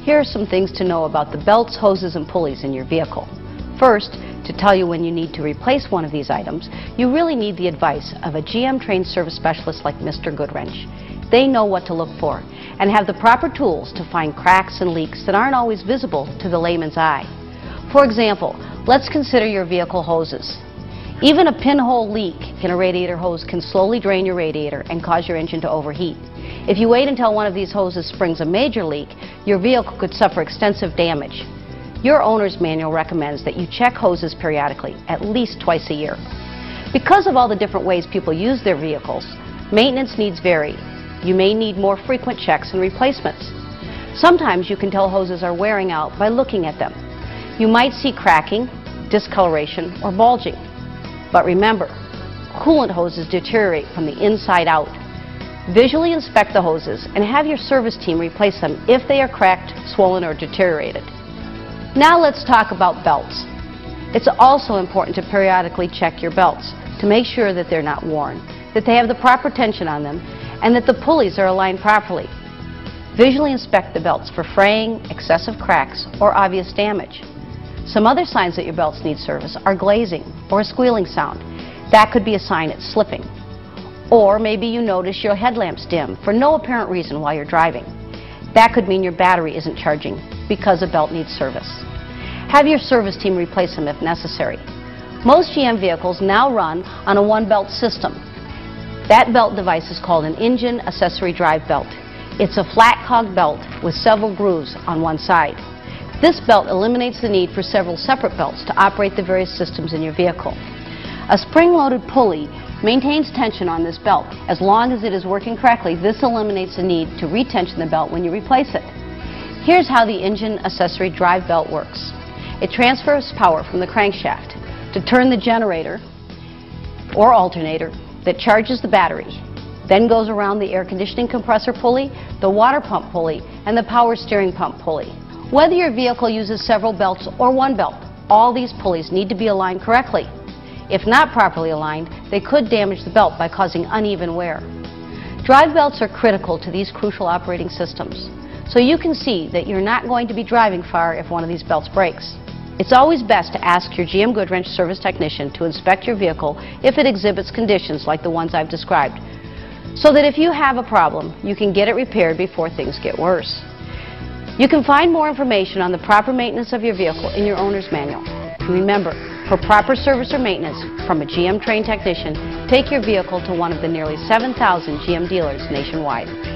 Here are some things to know about the belts, hoses, and pulleys in your vehicle. First, to tell you when you need to replace one of these items, you really need the advice of a GM-trained service specialist like Mr. Goodwrench. They know what to look for and have the proper tools to find cracks and leaks that aren't always visible to the layman's eye. For example, let's consider your vehicle hoses. Even a pinhole leak in a radiator hose can slowly drain your radiator and cause your engine to overheat. If you wait until one of these hoses springs a major leak, your vehicle could suffer extensive damage. Your owner's manual recommends that you check hoses periodically, at least twice a year. Because of all the different ways people use their vehicles, maintenance needs vary. You may need more frequent checks and replacements. Sometimes you can tell hoses are wearing out by looking at them. You might see cracking, discoloration, or bulging. But remember, coolant hoses deteriorate from the inside out. Visually inspect the hoses and have your service team replace them if they are cracked, swollen, or deteriorated. Now let's talk about belts. It's also important to periodically check your belts to make sure that they're not worn, that they have the proper tension on them, and that the pulleys are aligned properly. Visually inspect the belts for fraying, excessive cracks, or obvious damage. Some other signs that your belts need service are glazing or a squealing sound. That could be a sign it's slipping. Or maybe you notice your headlamps dim for no apparent reason while you're driving. That could mean your battery isn't charging because a belt needs service. Have your service team replace them if necessary. Most GM vehicles now run on a one-belt system. That belt device is called an engine accessory drive belt. It's a flat-cogged belt with several grooves on one side. This belt eliminates the need for several separate belts to operate the various systems in your vehicle. A spring-loaded pulley maintains tension on this belt. As long as it is working correctly, this eliminates the need to retension the belt when you replace it. Here's how the engine accessory drive belt works. It transfers power from the crankshaft to turn the generator or alternator that charges the battery, then goes around the air conditioning compressor pulley, the water pump pulley, and the power steering pump pulley. Whether your vehicle uses several belts or one belt, all these pulleys need to be aligned correctly. If not properly aligned, they could damage the belt by causing uneven wear. Drive belts are critical to these crucial operating systems, so you can see that you're not going to be driving far if one of these belts breaks. It's always best to ask your GM Goodwrench service technician to inspect your vehicle if it exhibits conditions like the ones I've described, so that if you have a problem, you can get it repaired before things get worse. You can find more information on the proper maintenance of your vehicle in your owner's manual. Remember, for proper service or maintenance from a GM-trained technician, take your vehicle to one of the nearly 7,000 GM dealers nationwide.